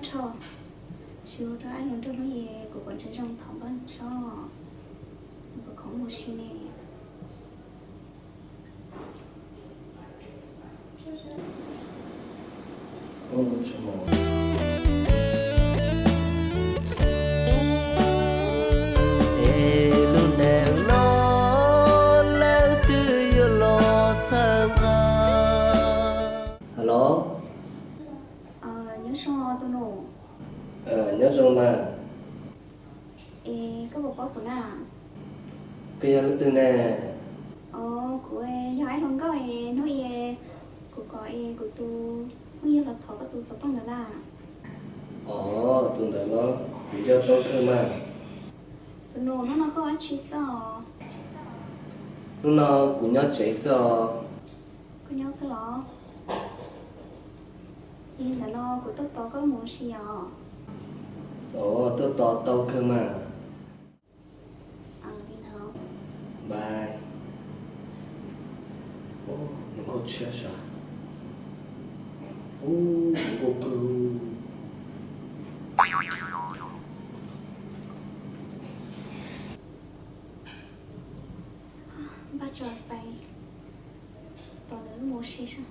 trò chiều ra anh muốn cho nó gì của con chơi trong thòng bên cho của không một xin nè Hello. nhớ so tôi nổ Nhớ rồi mà. các bộ của nào Bây giờ từ nè. của do ai không có nói của của tôi như là thọ của tôi sống bằng là Tuần tới nó bây giờ tôi cơ mà. tôi nổ nó có ăn chi sao Lúc nào cũng nhớ chạy sao. có nhau sao đó nhưng là nó của tôi có muốn gì à Tôi tao cơ mà. đi nào Bye. Nó có chết sao? Nó có cứu. ba trò bay tao nữa muốn gì sao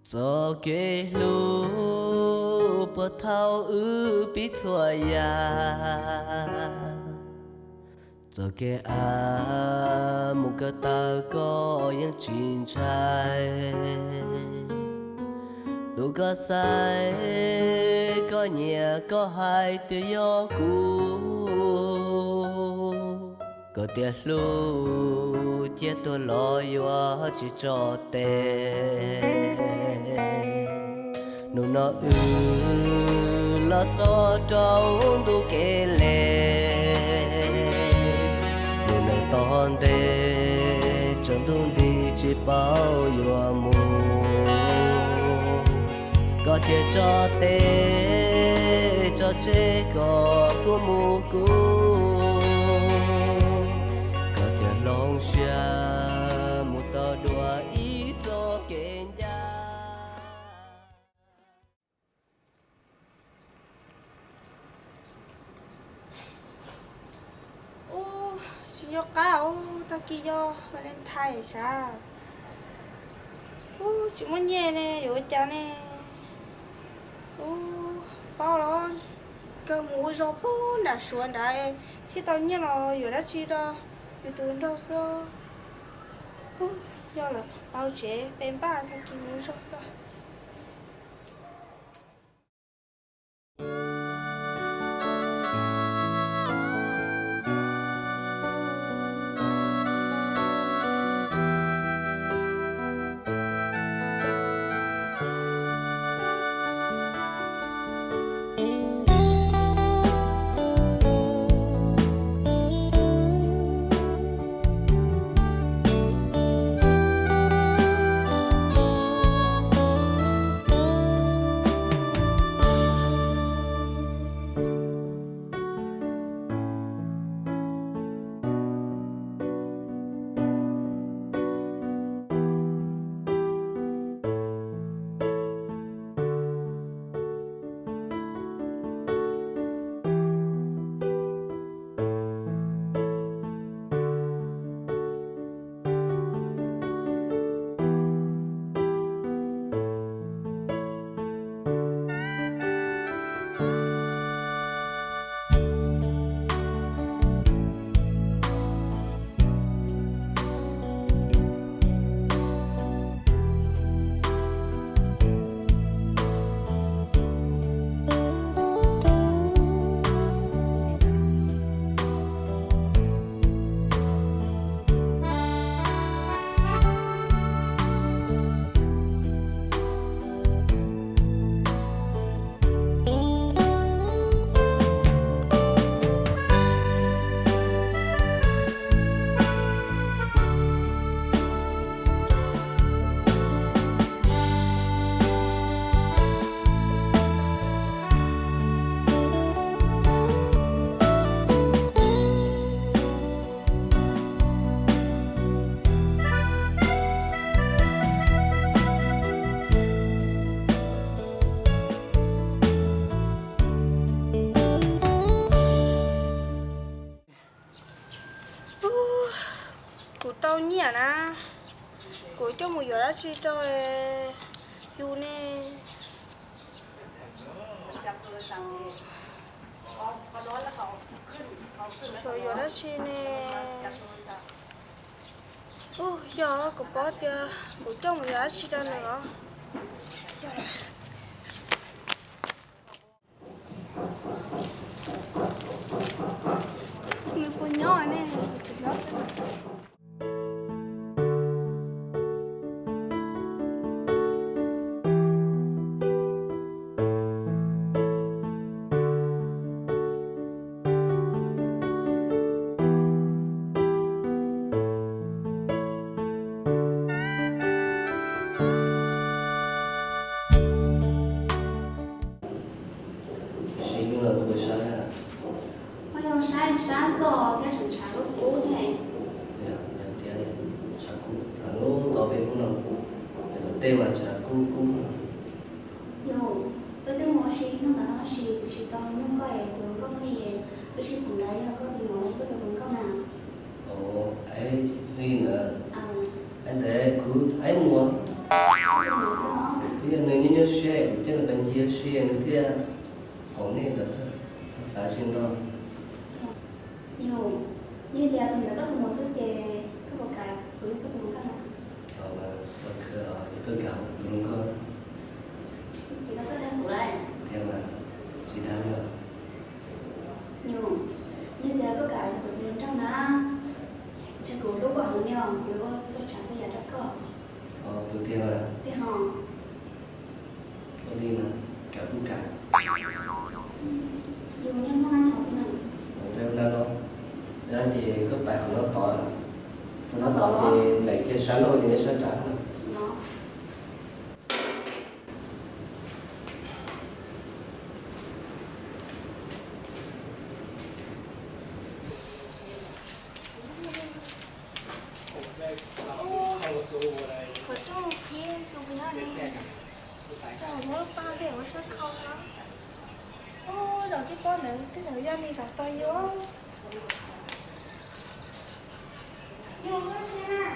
cho cái lu bờ thao biết thua ya cho cái một cái ta có những chuyện trai đủ có sai có nhẹ có hai từ gió cũ có tiếc lu chết tôi lo yo chỉ cho tê nụ nó lo cho trâu đủ kê lệ nụ nó ton tê trong đun đi chỉ bao yo mù có thể cho tê cho chế có cô mù cũ lòng xa một tờ đùa ý cho kênh ya chỉ nhớ cao ta kia do Valentine sao chỉ muốn nhẹ nè rồi cha nè bao lo cơ mũ rồi bố đã xuống đại thì tao nhớ là rồi đã chi đó rồi tụi đâu sao do là bao chế bên ba thằng kia mũ rồi sao của tao nhỉ na của cho một giờ đã chi cho yêu nè rồi giờ đã chi nè ô giờ của bó kia của cho một giờ đã chi cho nữa người phụ nhỏ này chỉ nó Xí nữa là tôi sáng à. Ôi dồi sáng sổ cái chúng ta có cũ thế. Dạ, dạ, dạ, chả cú. Thằng lô tỏ về cũng là cú. Tên mà chả cú. Yo, tôi từng mua xí nó là nó xí của chị tao nó có ấy tôi có cái gì cái xí cũng đấy có thì mua có tôi cũng có nào. Ồ, ấy đi nữa. À, Anh thấy cứ ấy mua. tôi mua sao? Thì anh nên nhớ xe, chứ là bên kia xe nữa thì hôm nay là sao? Sao xin đó. Yo, như thế tôi đã có tôi mua sữa chè có một cái với có tôi mua cái nào. Mà cứ gặp tôi không có. Chỉ có sữa đen của đây. Theo mà chị thấy rồi. Yo, như thế có cái của tôi trong đó. Chứ cũng lúc bảo nó nhau, nếu có sữa trắng sẽ giải rất cơ. Tôi theo là Thế hả? tôi đi mà cả cũng cả. Yo, nhưng nó ăn học cái nào? Rồi đâu đâu. Nên thì có bài học nó tỏi. Sau đó tỏi thì lấy cái sáng rồi thì nó sẽ trả. Nó. của tao kia của mình này sao mà ba cái nó sẽ không lắm ô rồi cái con này cái thời gian đi sạc tay vô vô cái xe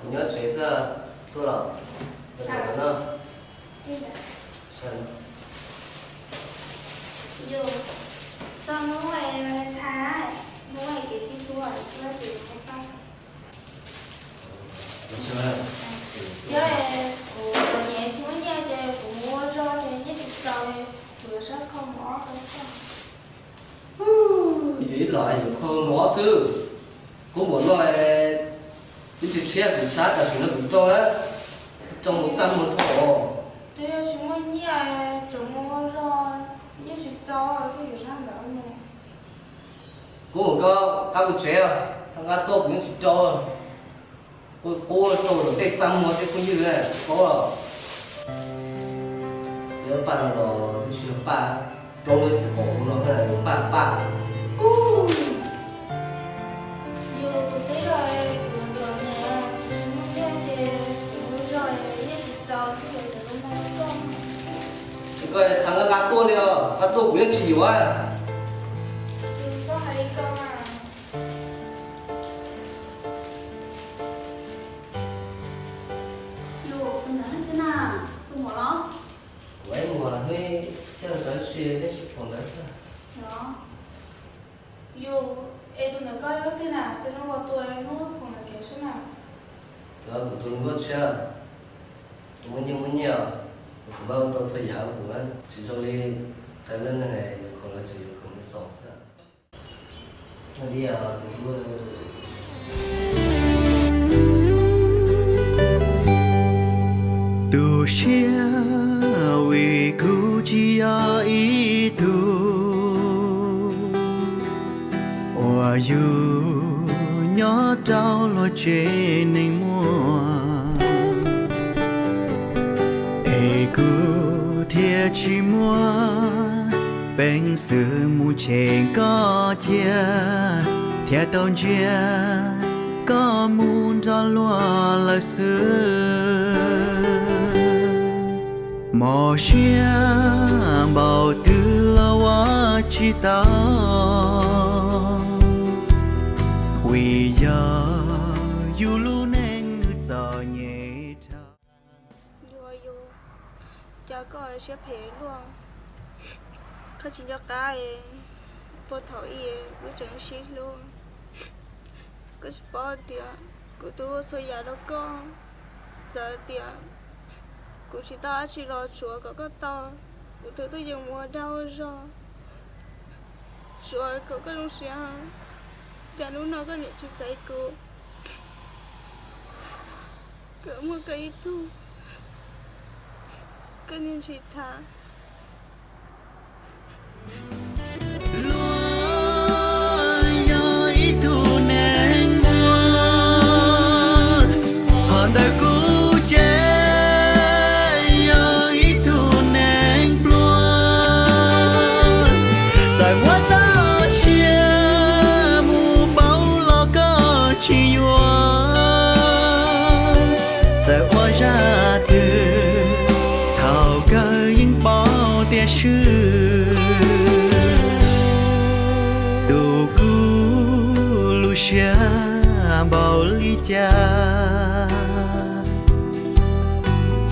Cũng nhớ chế ra tôi là bây giờ nó Đi vậy. sân. vô xong nó ngoài thả nó ngoài cái xin tuổi nó chỉ có tay Chưa. rồi của nhẹ xuống nha thì cũng mua rồi thì nhất định rồi vừa sẽ không bỏ cái sao Ý lại những con nó sư. Cũng muốn nói cái chuyện xe bị sát là thì nó bị cho đấy. Trong 100 một thổ. thế chúng mình nhẹ chúng mua rồi nhất định cho cái gì sang đó nè Cũng một cái các bộ chế à. Thằng gà tốt cũng chỉ cho. Cô trâu được tết trăm một cái cũng như thế này. Có à. Nhớ bạn nó thì chỉ là ba. Trâu nó chỉ cổ nó là ba. dù thế rồi rồi nè chúng mình nhẹ thì mua rồi nhất định cho cái gì đó nó không Cái thằng gà tốt đi à. Gà tốt cũng chỉ quá. thì có hai con à Yo, tôi nói thế nào? Tôi mua nó. Vậy mà hơi chắc là cái xe cái ship phòng đấy. Đó. dù em tôi nói coi nó thế nào tôi nó vào tôi nó còn là kiểu số nào Đó của tôi có chưa. Muốn nhiều. Cũng bao tôi sẽ giáo của anh. Chỉ cho đi cái lần này còn là chỉ còn cái sổ sao. Nó đi à tôi tu xia vì cứu chi ý tu và dù nhỏ trao lo chế nên mua e cứu thiệt chi mua bên sự mu chèn có chia thiệt tôn chia có muốn cho loa lời xưa mò xia bảo tư la wa chi ta vì do dù lu nên gió nhẹ thở Yo, cha có ai sẽ phê luôn.เขาchỉ cho cái bố thổi bố chẳng xí luôn. Cái sport thì cụ tôi số nhà đó con. Giờ thì cụ chỉ ta chỉ lo chúa có to. Cụ tôi dùng mua đau rồi. Chúa có lúc xe chả lúc nào có chỉ xảy cụ. Cứ một cái thu. Cái nên chỉ thả. đồ cũ lu xa bao lý cha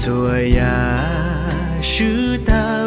chùa ya sư ta